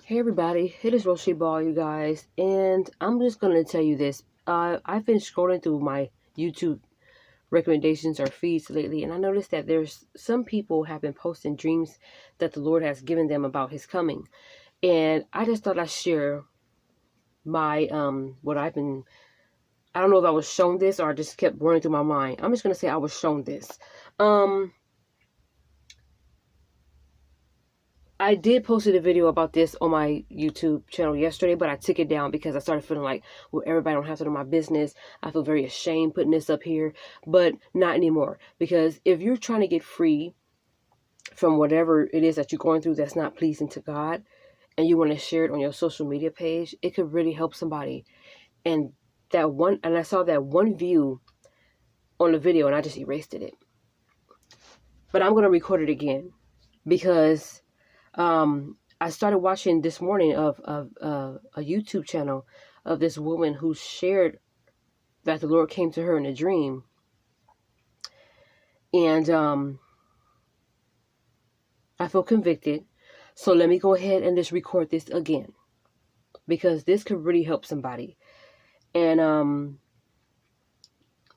Hey everybody, it is Roshi Ball, you guys, and I'm just gonna tell you this. I've been scrolling through my YouTube recommendations or feeds lately, and I noticed that there's some people have been posting dreams that the Lord has given them about His coming, and I just thought I'd share my what I've been. I don't know if I was shown this or I just kept running through my mind. I'm just gonna say I was shown this. I did posted a video about this on my YouTube channel yesterday, but I took it down because I started feeling like, well, everybody don't have to know my business. I feel very ashamed putting this up here, but not anymore. Because if you're trying to get free from whatever it is that you're going through that's not pleasing to God, and you want to share it on your social media page, it could really help somebody. And I saw that one view on the video, and I just erased it. But I'm gonna record it again because I started watching this morning of a YouTube channel of this woman who shared that the Lord came to her in a dream. And I feel convicted. So let me go ahead and just record this again, because this could really help somebody. And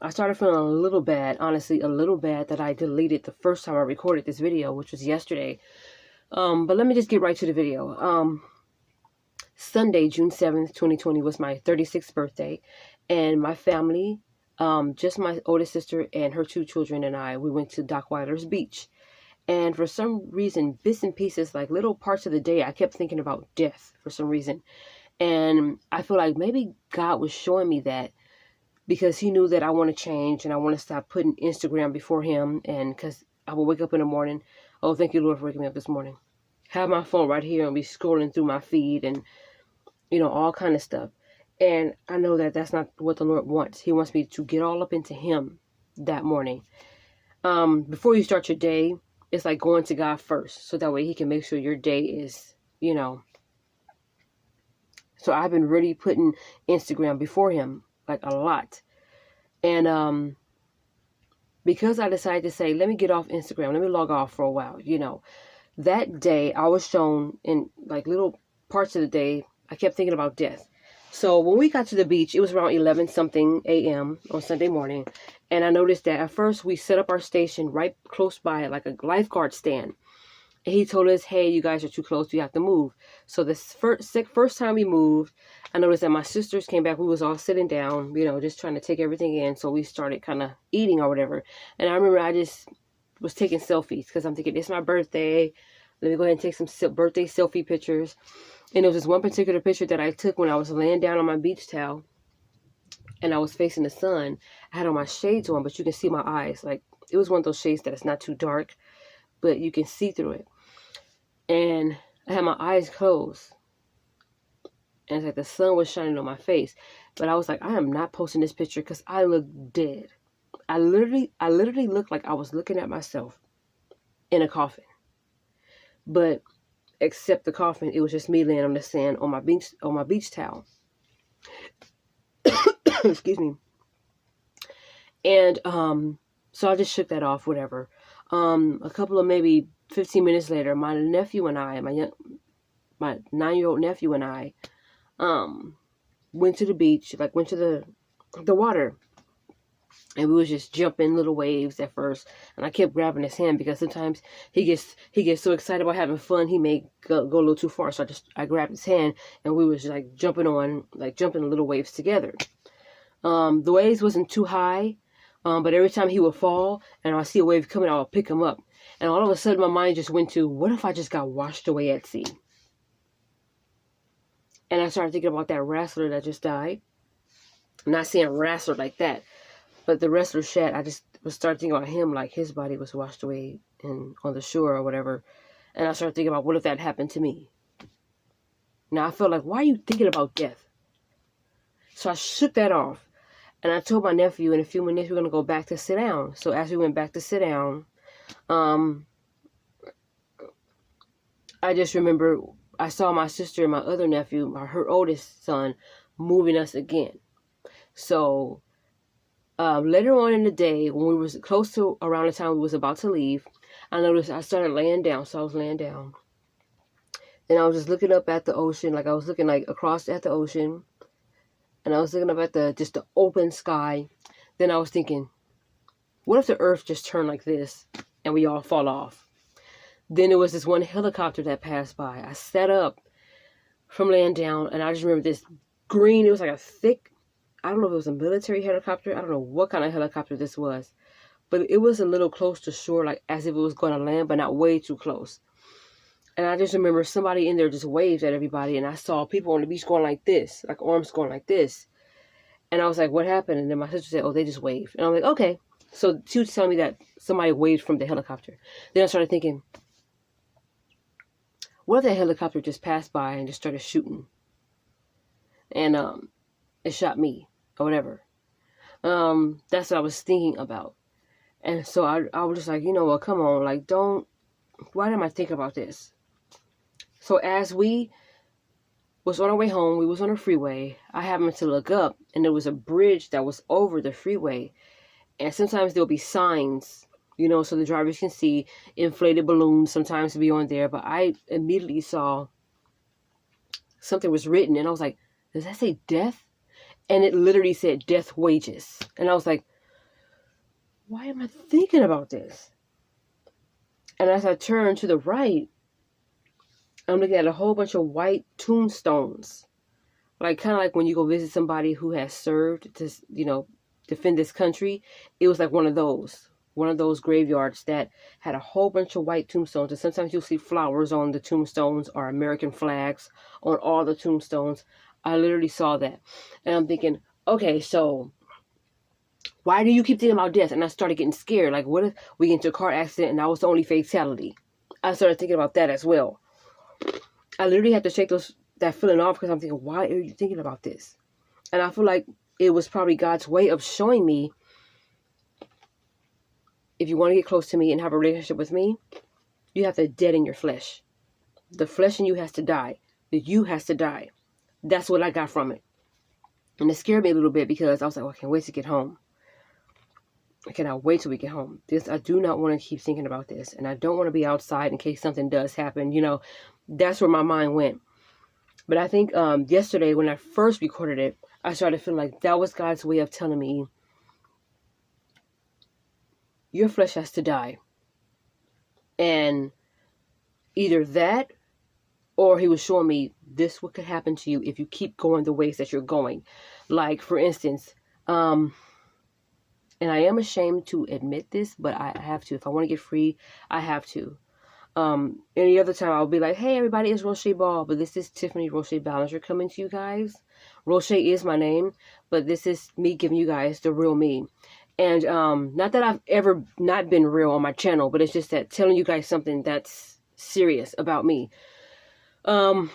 I started feeling a little bad, honestly, a little bad that I deleted the first time I recorded this video, which was yesterday. But let me just get right to the video. Sunday, June 7th, 2020 was my 36th birthday, and my family, just my oldest sister and her two children and I, we went to Dockweiler's Beach. And for some reason, bits and pieces, like little parts of the day, I kept thinking about death for some reason. And I feel like maybe God was showing me that because He knew that I want to change and I want to stop putting Instagram before Him. And because I will wake up in the morning, oh, thank you, Lord, for waking me up this morning. Have my phone right here and be scrolling through my feed and, all kind of stuff. And I know that that's not what the Lord wants. He wants me to get all up into Him that morning. Before you start your day, it's like going to God first. So that way He can make sure your day is, So I've been really putting Instagram before Him, like a lot. And because I decided to say, let me get off Instagram, let me log off for a while, that day I was shown in like little parts of the day, I kept thinking about death. So when we got to the beach, it was around 11 something a.m. on Sunday morning. And I noticed that at first we set up our station right close by, like a lifeguard stand. And he told us, hey, you guys are too close. You have to move. So the first time we moved, I noticed that my sisters came back. We was all sitting down, just trying to take everything in. So we started kind of eating or whatever. And I remember I just was taking selfies because I'm thinking, it's my birthday. Let me go ahead and take some birthday selfie pictures. And there was this one particular picture that I took when I was laying down on my beach towel and I was facing the sun. I had on my shades on, but you can see my eyes. Like, it was one of those shades that it's not too dark, but you can see through it. And I had my eyes closed. And it's like the sun was shining on my face. But I was like, I am not posting this picture because I look dead. I literally looked like I was looking at myself in a coffin. But except the coffin, it was just me laying on the sand on my beach towel. Excuse me. And so I just shook that off, whatever. A couple of maybe 15 minutes later, my nephew and I, my 9-year-old nephew and I, went to the beach, like went to the water. And we was just jumping little waves at first, and I kept grabbing his hand because sometimes he gets so excited about having fun he may go a little too far. So I grabbed his hand, and we was like jumping little waves together. The waves wasn't too high, but every time he would fall and I see a wave coming, I would pick him up. And all of a sudden, my mind just went to, what if I just got washed away at sea? And I started thinking about that wrestler that just died. I'm not saying wrestler like that. But the wrestler Shad, I just started thinking about him, like his body was washed away on the shore or whatever. And I started thinking about, what if that happened to me? Now I felt like, why are you thinking about death? So I shook that off. And I told my nephew, in a few minutes, we're going to go back to sit down. So as we went back to sit down, I just remember I saw my sister and my other nephew, her oldest son, moving us again. So later on in the day, when we was close to around the time we was about to leave, I noticed I started laying down. So I was laying down. And I was just looking up at the ocean, like I was looking like across at the ocean, and I was looking up at the open sky. Then I was thinking, what if the earth just turned like this and we all fall off? Then there was this one helicopter that passed by. I sat up from laying down, and I just remember this green, it was like a thick, I don't know if it was a military helicopter. I don't know what kind of helicopter this was, but it was a little close to shore, like as if it was going to land, but not way too close. And I just remember somebody in there just waved at everybody, and I saw people on the beach going like this, like arms going like this. And I was like, what happened? And then my sister said, oh, they just waved. And I'm like, okay. So she was telling me that somebody waved from the helicopter. Then I started thinking, what if that helicopter just passed by and just started shooting? And it shot me or whatever. That's what I was thinking about. And so I was just like, you know what, come on, like why am I thinking about this? So as we was on our way home, we was on a freeway, I happened to look up, and there was a bridge that was over the freeway. And sometimes there'll be signs, so the drivers can see. Inflated balloons sometimes be on there. But I immediately saw something was written, and I was like, does that say death? And it literally said death wages. And I was like, why am I thinking about this? And as I turned to the right, I'm looking at a whole bunch of white tombstones. Like, kind of like when you go visit somebody who has served to, defend this country. It was like one of those graveyards that had a whole bunch of white tombstones. And sometimes you'll see flowers on the tombstones or American flags on all the tombstones. I literally saw that. And I'm thinking, okay, so why do you keep thinking about death? And I started getting scared. Like, what if we get into a car accident and I was the only fatality? I started thinking about that as well. I literally had to shake that feeling off, because I'm thinking, why are you thinking about this? And I feel like it was probably God's way of showing me, if you want to get close to me and have a relationship with me, you have to deaden your flesh. The flesh in you has to die. The you has to die. That's what I got from it. And it scared me a little bit, because I was like, oh, I can't wait to get home. I cannot wait till we get home. I do not want to keep thinking about this. And I don't want to be outside in case something does happen. That's where my mind went. But I think yesterday when I first recorded it, I started feeling like that was God's way of telling me, your flesh has to die. And either that, or he was showing me this what could happen to you if you keep going the ways that you're going. Like, for instance, and I am ashamed to admit this, but I have to. If I want to get free, I have to. Any other time I'll be like, hey everybody, it's Roche Ball, but this is Tiffany Roche Ballinger coming to you guys. Roche is my name, but this is me giving you guys the real me. And not that I've ever not been real on my channel, but it's just that telling you guys something that's serious about me. I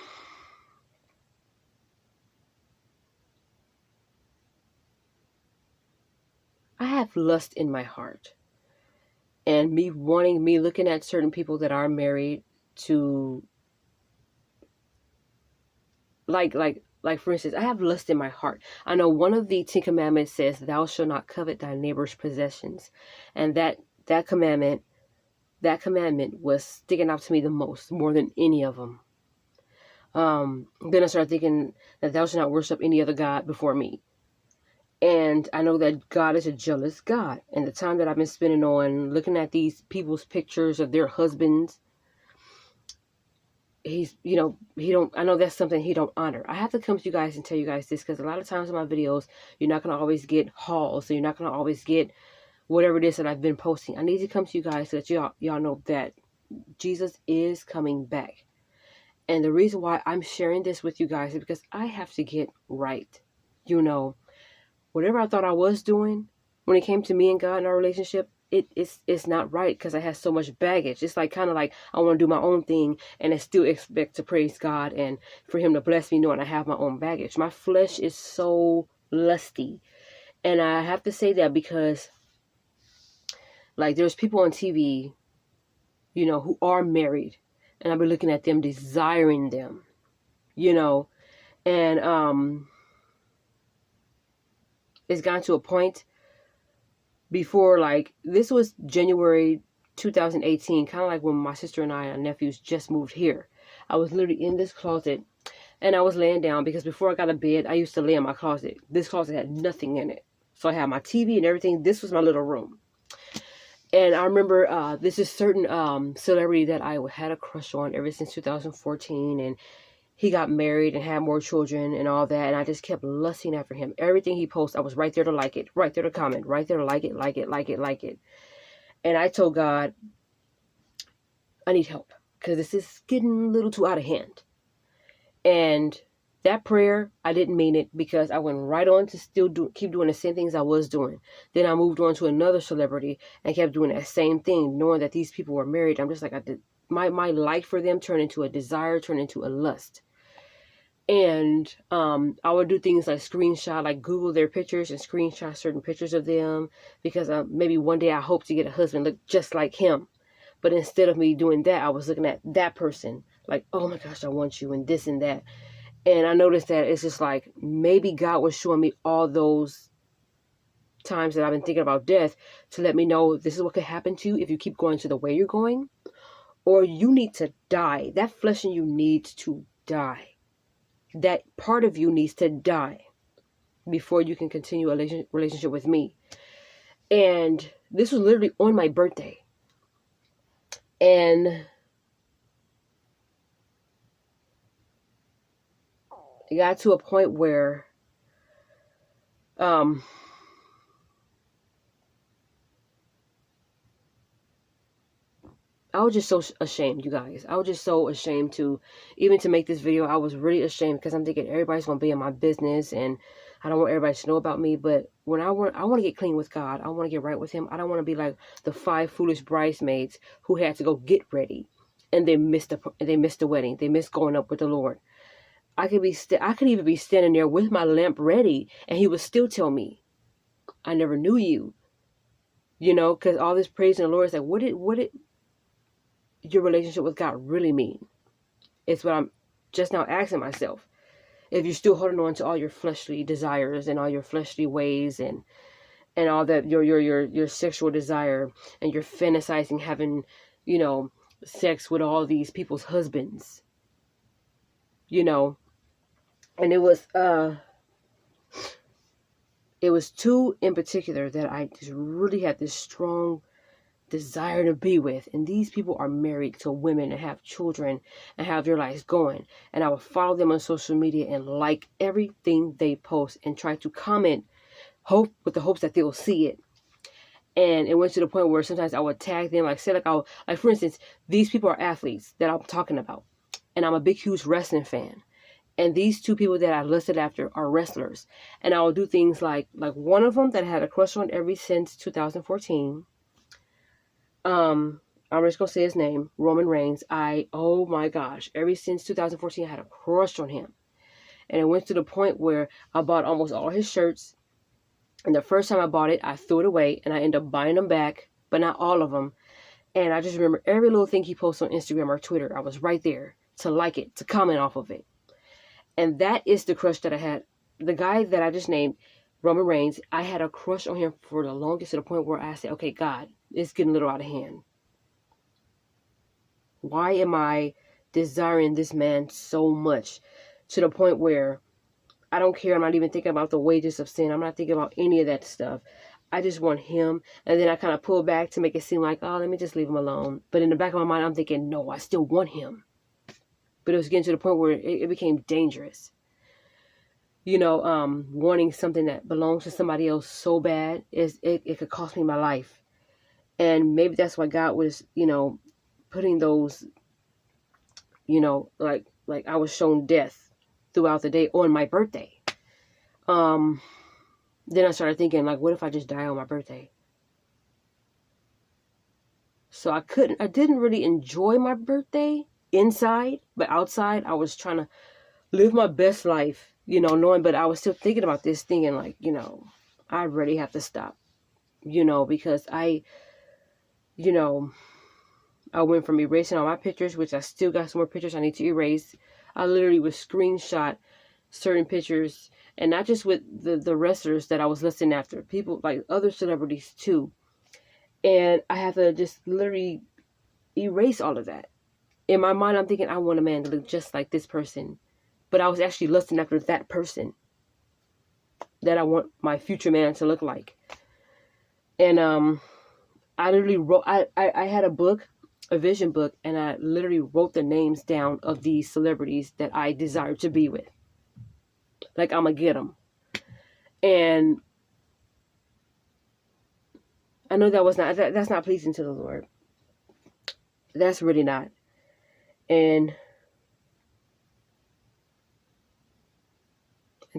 have lust in my heart. And me looking at certain people that are married to, like for instance, I have lust in my heart. I know one of the 10 commandments says, thou shalt not covet thy neighbor's possessions. And that commandment was sticking out to me the most, more than any of them. Then I started thinking that thou shalt not worship any other God before me. And I know that God is a jealous God. And the time that I've been spending on looking at these people's pictures of their husbands, I know that's something he don't honor. I have to come to you guys and tell you guys this, because a lot of times in my videos, you're not going to always get hauls. So you're not going to always get whatever it is that I've been posting. I need to come to you guys so that y'all know that Jesus is coming back. And the reason why I'm sharing this with you guys is because I have to get right. Whatever I thought I was doing when it came to me and God in our relationship, it's not right, because I had so much baggage. It's like kind of like I want to do my own thing and I still expect to praise God and for him to bless me knowing I have my own baggage. My flesh is so lusty. And I have to say that because, like, there's people on TV, who are married, and I've been looking at them, desiring them, and it's gotten to a point before, like, this was January 2018, kind of like when my sister and I and nephews just moved here. I was literally in this closet, and I was laying down because before I got a bed, I used to lay in my closet. This closet had nothing in it. So I had my TV and everything. This was my little room. And I remember this is certain celebrity that I had a crush on ever since 2014. And he got married and had more children and all that. And I just kept lusting after him. Everything he posted, I was right there to like it, right there to comment, right there to like it, like it, like it, like it. And I told God, I need help because this is getting a little too out of hand. And that prayer, I didn't mean it because I went right on to keep doing the same things I was doing. Then I moved on to another celebrity and kept doing that same thing, knowing that these people were married. I'm just like, my like for them turned into a desire, turned into a lust. And I would do things like screenshot, like Google their pictures and screenshot certain pictures of them because maybe one day I hope to get a husband look just like him. But instead of me doing that, I was looking at that person like, oh my gosh, I want you and this and that. And I noticed that it's just like maybe God was showing me all those times that I've been thinking about death to let me know this is what could happen to you if you keep going to the way you're going, or you need to die. That flesh in you needs to die. That part of you needs to die before you can continue a relationship with me. And this was literally on my birthday. And it got to a point where I was just so ashamed, you guys. I was just so ashamed to make this video. I was really ashamed because I'm thinking everybody's going to be in my business and I don't want everybody to know about me. But when I want to get clean with God. I want to get right with him. I don't want to be like the 5 foolish bridesmaids who had to go get ready and they missed the wedding. They missed going up with the Lord. I could even be standing there with my lamp ready and he would still tell me, I never knew you. You know, because all this praise in the Lord is like, what did your relationship with God really mean? It's what I'm just now asking myself. If you're still holding on to all your fleshly desires and all your fleshly ways and all that, your sexual desire, and you're fantasizing having, you know, sex with all these people's husbands, you know. And it was 2 in particular that I just really had this strong desire to be with. And these people are married to women and have children and have their lives going. And I would follow them on social media and like everything they post and try to comment, with the hopes that they'll see it. And it went to the point where sometimes I would tag them, like for instance, these people are athletes that I'm talking about. And I'm a big, huge wrestling fan. And these 2 people that I listed after are wrestlers. And I would do things like one of them that I had a crush on ever since 2014. I'm just going to say his name, Roman Reigns. Oh my gosh, ever since 2014, I had a crush on him. And it went to the point where I bought almost all his shirts. And the first time I bought it, I threw it away and I ended up buying them back, but not all of them. And I just remember every little thing he posted on Instagram or Twitter, I was right there to like it, to comment off of it. And that is the crush that I had. The guy that I just named, Roman Reigns, I had a crush on him for the longest, to the point where I said, okay, God, it's getting a little out of hand. Why am I desiring this man so much to the point where I don't care? I'm not even thinking about the wages of sin. I'm not thinking about any of that stuff. I just want him. And then I kind of pull back to make it seem like, oh, let me just leave him alone. But in the back of my mind, I'm thinking, no, I still want him. But it was getting to the point where it became dangerous. You know, wanting something that belongs to somebody else so bad, it could cost me my life. And maybe that's why God was, you know, putting those, you know, like I was shown death throughout the day on my birthday. Then I started thinking, like, what if I just die on my birthday? So I didn't really enjoy my birthday inside, but outside I was trying to live my best life, you know, but I was still thinking about this, thinking like, you know, I really have to stop, you know, because I went from erasing all my pictures, which I still got some more pictures I need to erase. I literally would screenshot certain pictures, and not just with the wrestlers that I was listening after, people like other celebrities too. And I have to just literally erase all of that. In my mind, I'm thinking, I want a man to look just like this person. But I was actually lusting after that person that I want my future man to look like. And I literally wrote, I had a book, a vision book, and I literally wrote the names down of these celebrities that I desired to be with. Like, I'm going to get them. And I know that's not pleasing to the Lord. That's really not. And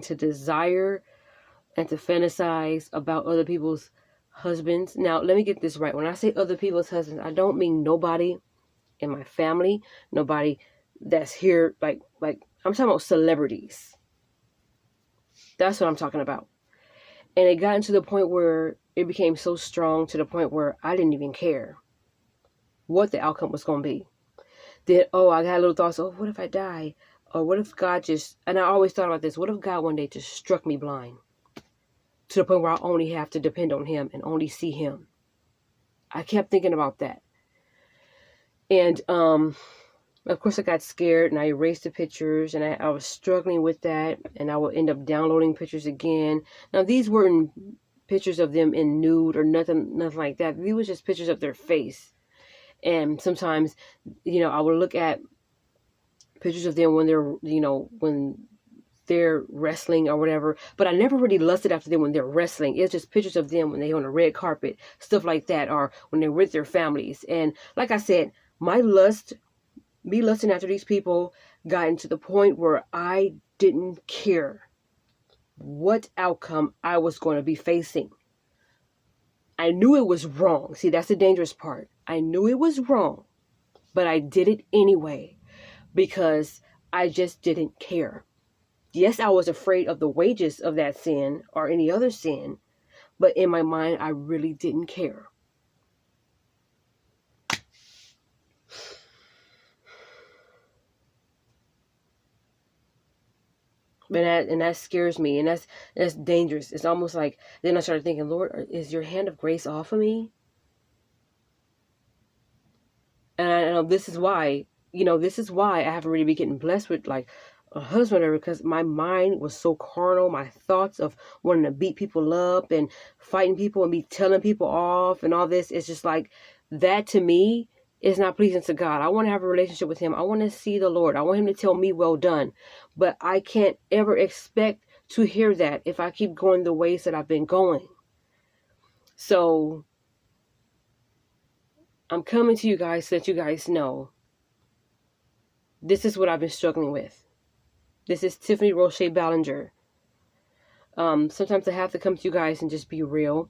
to desire and to fantasize about other people's husbands. Now, let me get this right. When I say other people's husbands, I don't mean nobody in my family, nobody that's here, like I'm talking about celebrities. That's what I'm talking about. And it got to the point where it became so strong to the point where I didn't even care what the outcome was going to be. Then, I got little thoughts, what if I die? Or what if God just, and I always thought about this, what if God one day just struck me blind? To the point where I only have to depend on him and only see him. I kept thinking about that. And, of course I got scared and I erased the pictures and I was struggling with that, and I would end up downloading pictures again. Now, these weren't pictures of them in nude or nothing like that. These were just pictures of their face. And sometimes, I would look at pictures of them when they're, when they're wrestling or whatever, but I never really lusted after them when they're wrestling. It's just pictures of them when they're on the red carpet, stuff like that, or when they're with their families. And like I said, me lusting after these people got into the point where I didn't care what outcome I was going to be facing. I knew it was wrong. See, that's the dangerous part. I knew it was wrong, but I did it anyway because I just didn't care. Yes, I was afraid of the wages of that sin or any other sin, but in my mind, I really didn't care. And that scares me, and that's dangerous. It's almost like, then I started thinking, Lord, is your hand of grace off of me? And I know this is why I haven't really been getting blessed with like a husband, or because my mind was so carnal. My thoughts of wanting to beat people up and fighting people and be telling people off and all this, it's just like that to me is not pleasing to God. I want to have a relationship with him. I want to see the Lord. I want him to tell me well done. But I can't ever expect to hear that if I keep going the ways that I've been going. So I'm coming to you guys so that you guys know this is what I've been struggling with. This is Tiffany Roche Ballinger. Sometimes I have to come to you guys and just be real.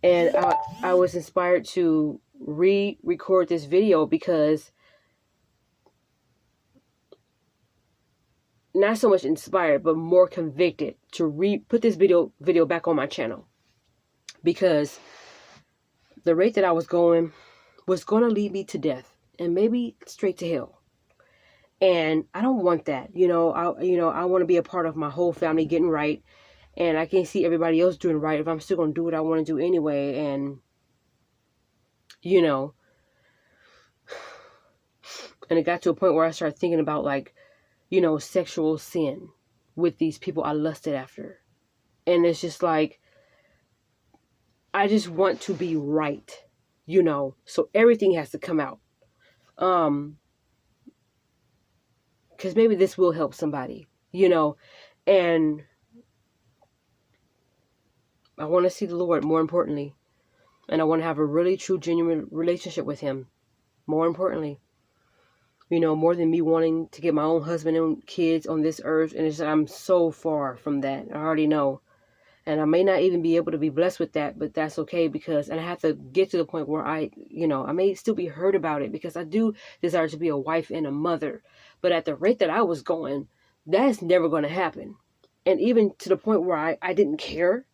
And I was inspired to re-record this video because, not so much inspired, but more convicted to put this video back on my channel. Because the rate that I was going was going to lead me to death and maybe straight to hell. And I don't want that. I want to be a part of my whole family getting right. And I can't see everybody else doing right if I'm still going to do what I want to do anyway. And, and it got to a point where I started thinking about like, sexual sin with these people I lusted after. And it's just like, I just want to be right, so everything has to come out. Because maybe this will help somebody, and I want to see the Lord more importantly. And I want to have a really true, genuine relationship with him more importantly. More than me wanting to get my own husband and kids on this earth. And I'm so far from that. I already know. And I may not even be able to be blessed with that, but that's okay because, and I have to get to the point where I may still be hurt about it because I do desire to be a wife and a mother. But at the rate that I was going, that's never going to happen. And even to the point where I didn't care.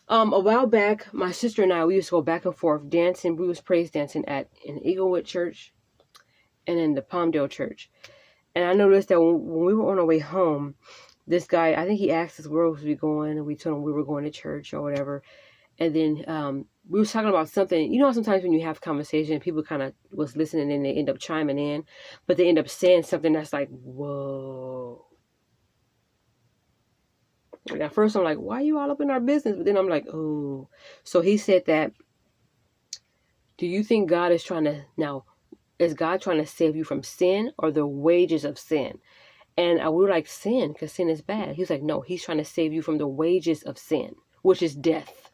A while back, my sister and I, we used to go back and forth dancing. We was praise dancing in Eaglewood Church and in the Palmdale Church. And I noticed that when we were on our way home, this guy, I think he asked us where we was going, and we told him we were going to church or whatever. And then we were talking about something. You know, sometimes when you have conversation, people kind of was listening and they end up chiming in, but they end up saying something that's like, whoa. And at first I'm like, why are you all up in our business? But then I'm like, oh. So he said that, do you think God is is God trying to save you from sin or the wages of sin? And we were like, sin, because sin is bad. He's like, no, he's trying to save you from the wages of sin, which is death.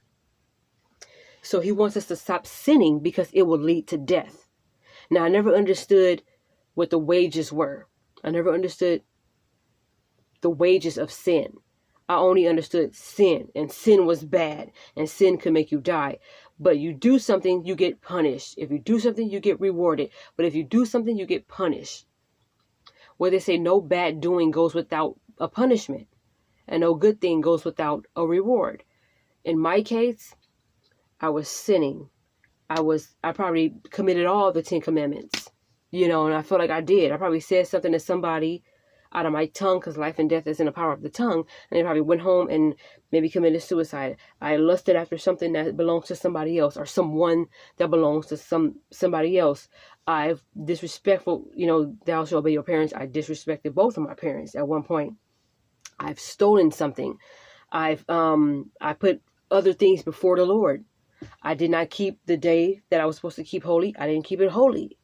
So he wants us to stop sinning because it will lead to death. Now, I never understood what the wages were. I never understood the wages of sin. I only understood sin, and sin was bad, and sin could make you die. But you do something, you get punished. If you do something, you get rewarded. But if you do something, you get punished. Where they say no bad doing goes without a punishment, and no good thing goes without a reward. In my case, I was sinning. I probably committed all the 10 commandments, and I feel like I did. I probably said something to somebody out of my tongue, because life and death is in the power of the tongue, and they probably went home and maybe committed suicide. I lusted after something that belongs to somebody else, or someone that belongs to somebody else. I've disrespectful, thou shalt obey your parents. I disrespected both of my parents at one point. I've stolen something. I put other things before the Lord. I did not keep the day that I was supposed to keep holy. I didn't keep it holy.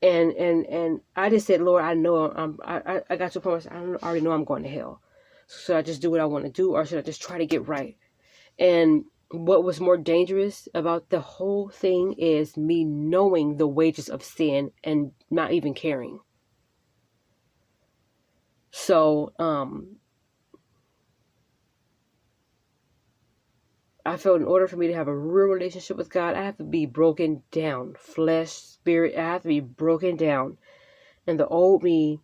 And I just said, Lord, I know I got to a point where I already know I'm going to hell. So should I just do what I want to do, or should I just try to get right? And what was more dangerous about the whole thing is me knowing the wages of sin and not even caring. So, I felt in order for me to have a real relationship with God, I have to be broken down. Flesh, spirit, I have to be broken down. And the old me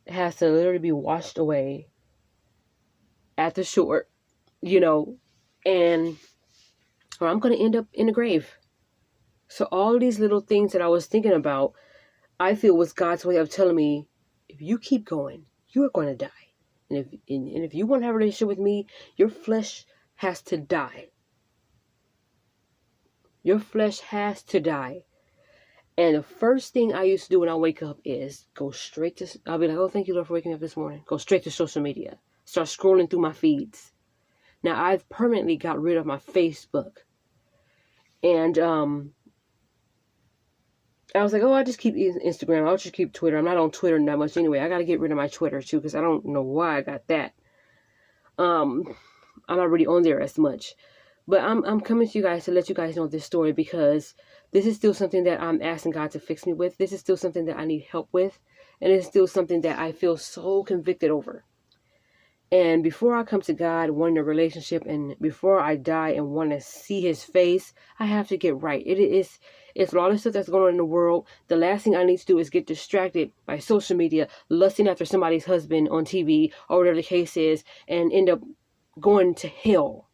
has to literally be washed away at the shore, and or I'm going to end up in the grave. So all these little things that I was thinking about, I feel was God's way of telling me, if you keep going, you are going to die. And if you want to have a relationship with me, your flesh has to die. Your flesh has to die. And the first thing I used to do when I wake up is I'll be like, oh, thank you, Lord, for waking me up this morning. Go straight to social media. Start scrolling through my feeds. Now, I've permanently got rid of my Facebook. And I was like, oh, I'll just keep Instagram. I'll just keep Twitter. I'm not on Twitter that much anyway. I got to get rid of my Twitter, too, because I don't know why I got that. I'm not really on there as much. But I'm coming to you guys to let you guys know this story, because this is still something that I'm asking God to fix me with. This is still something that I need help with. And it's still something that I feel so convicted over. And before I come to God wanting a relationship, and before I die and want to see his face, I have to get right. It's all the stuff that's going on in the world. The last thing I need to do is get distracted by social media, lusting after somebody's husband on TV or whatever the case is, and end up going to hell.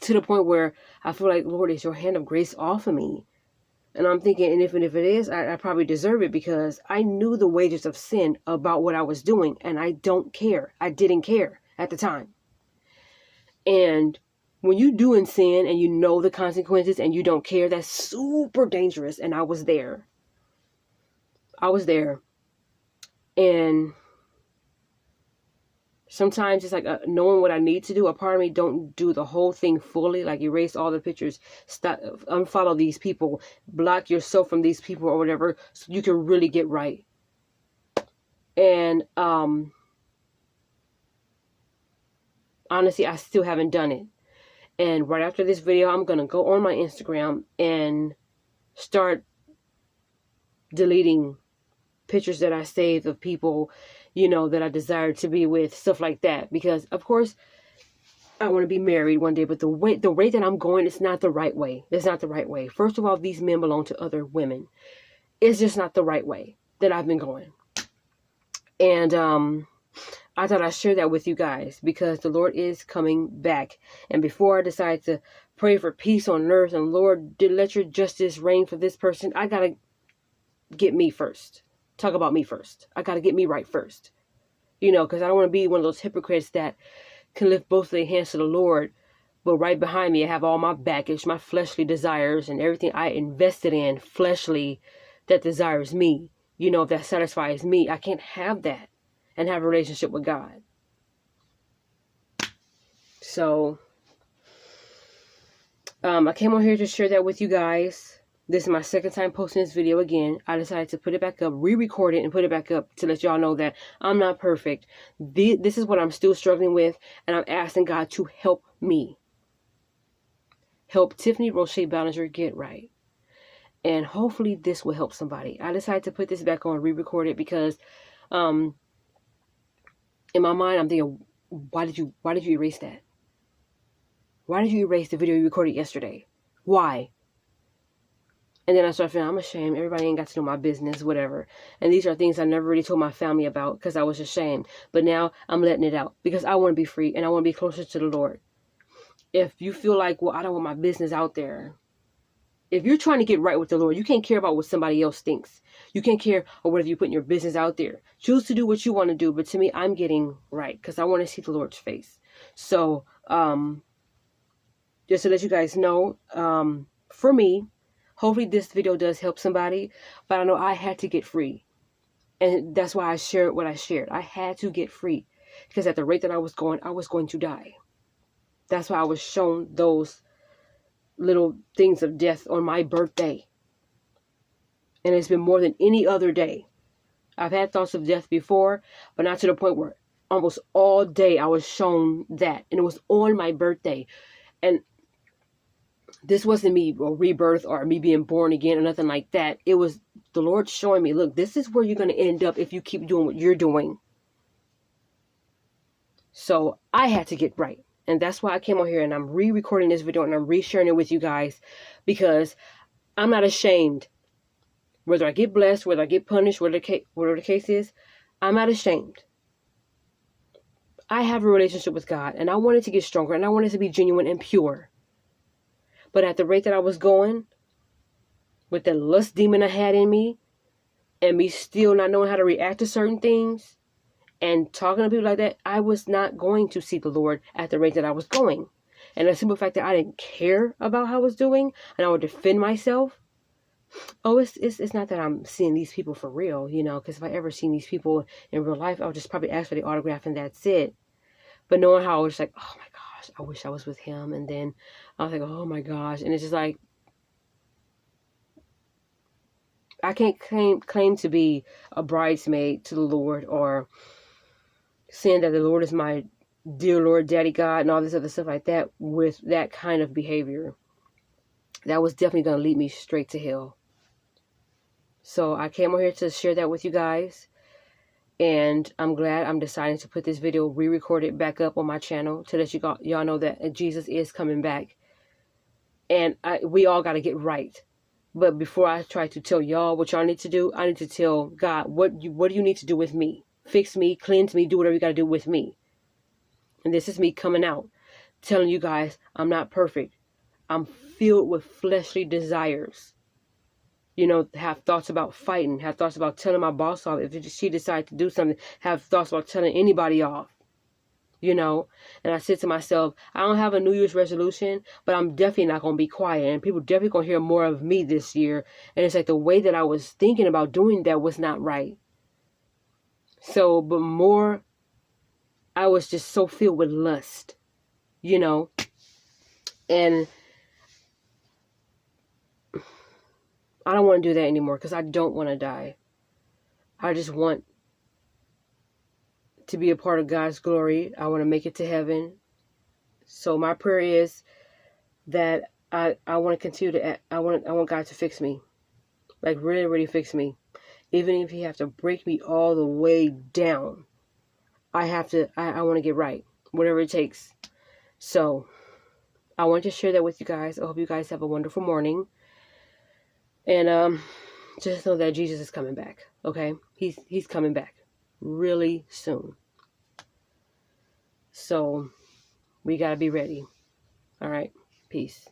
To the point where I feel like, Lord, is your hand of grace off of me? And I'm thinking, and if it is, I probably deserve it, because I knew the wages of sin about what I was doing, and I don't care. I didn't care at the time. And when you do in sin and you know the consequences and you don't care, that's super dangerous. And I was there. And sometimes it's like knowing what I need to do. A part of me don't do the whole thing fully, like erase all the pictures, stop, unfollow these people, block yourself from these people or whatever, so you can really get right. And honestly, I still haven't done it. And right after this video, I'm going to go on my Instagram and start deleting pictures that I saved of people, that I desire to be with, stuff like that. Because, of course, I want to be married one day, but the rate that I'm going, it's not the right way. It's not the right way. First of all, these men belong to other women. It's just not the right way that I've been going. And I thought I'd share that with you guys, because the Lord is coming back. And before I decide to pray for peace on earth and, Lord, let your justice reign for this person, I got to get me first. Talk about me first. I got to get me right first. You know, because I don't want to be one of those hypocrites that can lift both their hands to the Lord, but right behind me I have all my baggage, my fleshly desires, and everything I invested in fleshly that desires me. You know, if that satisfies me, I can't have that and have a relationship with God. So, I came on here to share that with you guys. This is my second time posting this video again. I decided to put it back up, re-record it, and put it back up to let y'all know that I'm not perfect. This is what I'm still struggling with, and I'm asking God to help me. Help Tiffany Roche Ballinger get right. And hopefully this will help somebody. I decided to put this back on, re-record it, because in my mind I'm thinking, why did you erase that? Why did you erase the video you recorded yesterday? Why? And then I started feeling, I'm ashamed. Everybody ain't got to know my business, whatever. And these are things I never really told my family about because I was ashamed. But now I'm letting it out because I want to be free and I want to be closer to the Lord. If you feel like, well, I don't want my business out there. If you're trying to get right with the Lord, you can't care about what somebody else thinks. You can't care or whether you're putting your business out there. Choose to do what you want to do. But to me, I'm getting right because I want to see the Lord's face. So, just to let you guys know, for me, hopefully this video does help somebody, but I know I had to get free. And that's why I shared what I shared. I had to get free because at the rate that I was going to die. That's why I was shown those little things of death on my birthday. And it's been more than any other day. I've had thoughts of death before, but not to the point where almost all day I was shown that. And it was on my birthday. And this wasn't me or rebirth or me being born again or nothing like that. It was the Lord showing me, look, this is where you're going to end up if you keep doing what you're doing. So I had to get right. And that's why I came on here and I'm re-recording this video and I'm re-sharing it with you guys because I'm not ashamed. Whether I get blessed, whether I get punished, whatever the case is, I'm not ashamed. I have a relationship with God and I wanted to get stronger and I wanted to be genuine and pure. But at the rate that I was going, with the lust demon I had in me, and me still not knowing how to react to certain things, and talking to people like that, I was not going to see the Lord at the rate that I was going. And the simple fact that I didn't care about how I was doing, and I would defend myself. Oh, it's not that I'm seeing these people for real, you know, because if I ever seen these people in real life, I would just probably ask for the autograph and that's it. But knowing how I was like, oh my gosh, I wish I was with him. And then I was like, oh my gosh. And it's just like, I can't claim to be a bridesmaid to the Lord or saying that the Lord is my dear Lord, Daddy God, and all this other stuff like that with that kind of behavior. That was definitely going to lead me straight to hell. So I came over here to share that with you guys. And I'm glad I'm deciding to put this video, re-record it back up on my channel to let y'all know that Jesus is coming back. And we all got to get right. But before I try to tell y'all what y'all need to do, I need to tell God, what do you need to do with me? Fix me, cleanse me, do whatever you got to do with me. And this is me coming out, telling you guys I'm not perfect. I'm filled with fleshly desires. You know, have thoughts about fighting, have thoughts about telling my boss off if she decides to do something, have thoughts about telling anybody off. You know, and I said to myself, I don't have a New Year's resolution, but I'm definitely not going to be quiet. And people definitely going to hear more of me this year. And it's like the way that I was thinking about doing that was not right. So, but more, I was just so filled with lust, you know, and I don't want to do that anymore because I don't want to die. I just want to be a part of God's glory. I want to make it to heaven. So my prayer is that I want to continue to, I want God to fix me. Like really, really fix me. Even if he have to break me all the way down. I want to get right. Whatever it takes. So I want to share that with you guys. I hope you guys have a wonderful morning. And just know that Jesus is coming back. Okay? He's coming back really soon. So we got to be ready. All right. Peace.